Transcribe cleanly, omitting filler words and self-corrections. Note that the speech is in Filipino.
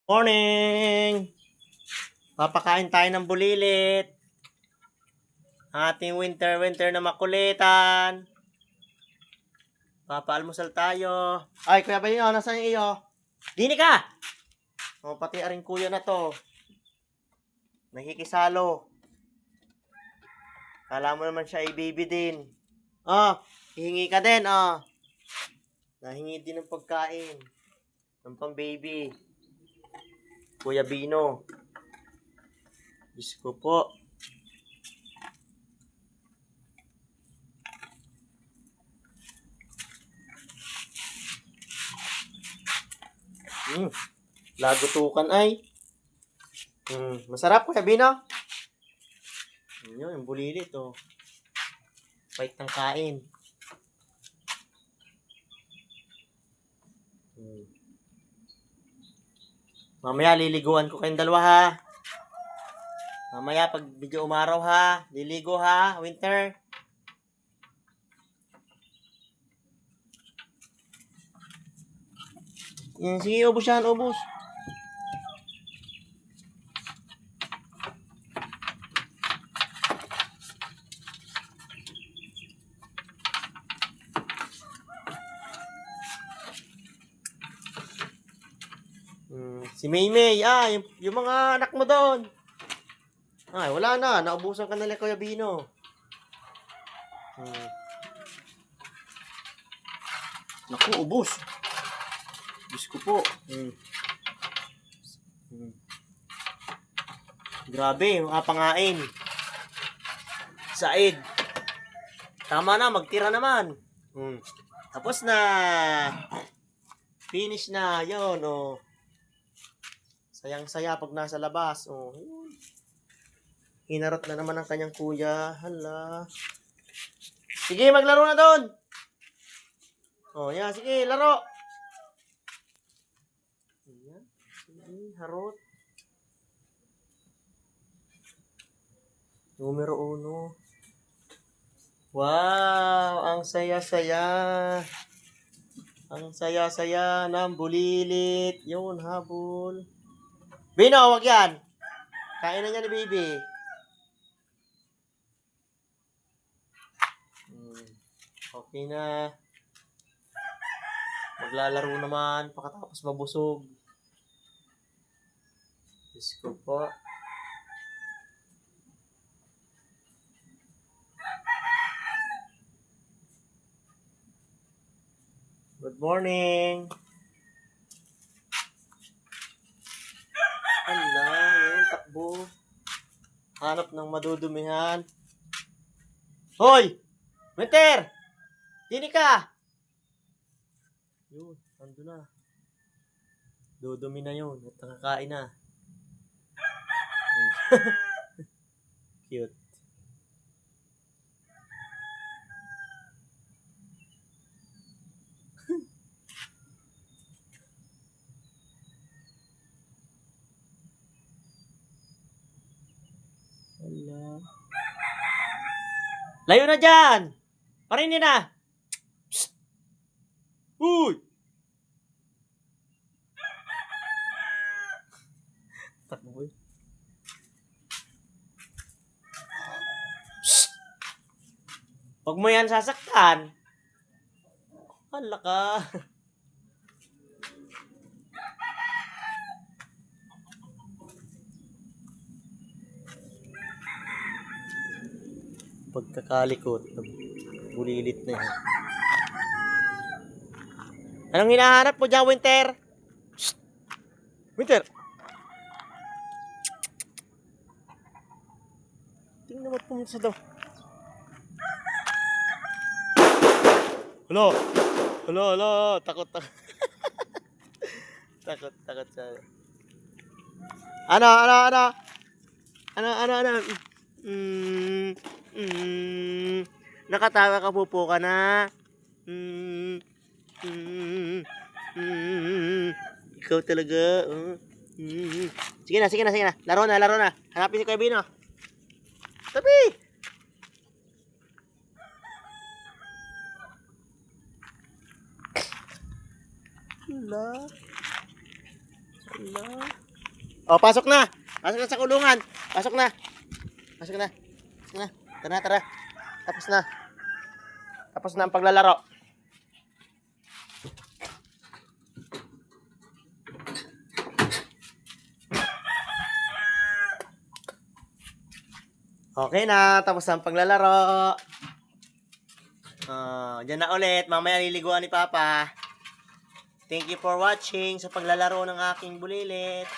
Morning! Papakain tayo ng bulilit. Ating winter na makulitan. Papaalmusal tayo. Ay, Kuya Bayo, nasaan yung iyo? Dini ka! O, pati aring kuya na to. Nakikisalo. Kala mo naman siya ay baby din. Hihingi ka din, Nahingi din ng pagkain. Ng pang baby. Kuya Bino. Diyos ko po. Lagutukan ay. Masarap, Kuya Bino. Yun, yung bulilit, Bait ng kain. Mamaya liliguan ko kayong dalawa, ha. Mamaya pag medyo umaraw, ha. Liligo, ha, Winter. Yan, sige, ubos yan, ubos. Si Maymay, yung mga anak mo doon. Ay, wala na. Naubusan ka na lang, Kuya Bino. Naku, ubos. Diyos ko po. Grabe, makapangain. Said. Tama na, magtira naman. Tapos na. Finish na, yun, Sayang-saya pag nasa labas, yun. Hinarot na naman ang kanyang kuya. Hala. Sige, maglaro na doon. Yan, sige, laro. Yan, sige, harot. Numero 1. Wow, ang saya-saya. Ang saya-saya ng bulilit. Yun, habol. Bino, wag yan. Kain na niya ni baby. Okay na. Maglalaro naman. Pagkatapos mabusog. Diyos ko po. Good morning. Hala, yun, takbo. Hanap ng madudumihan. Hoy! Winter! Dini ka! Yun, ando na. Dudumi na yun. At nakakain na. Cute. Hala. Layo na dyan! Parinin na! Psst! Uy! Takbo eh. Psst! Huwag mo yan sasaktan. Hala ka. Pagkakalikot, bulilit na yan. Anong hinahanap mo dyan, Winter? Shh! Winter! Tingnan mo pumunta daw. Hala, takot. takot siya. Ano? Nakatawa ka po ka na. Ikaw talaga. Sige na. Laro na. Hanapin si Kuya Bino. Tabi! Hala. Ala. Oh, pasok na. Pasok na sa kulungan. Pasok na. Pasok na. Pasok na. Tara, tara. Tapos na. Tapos na ang paglalaro. Okay na. Tapos na ang paglalaro. Diyan na ulit. Mamaya liliguan ni Papa. Thank you for watching sa paglalaro ng aking bulilit.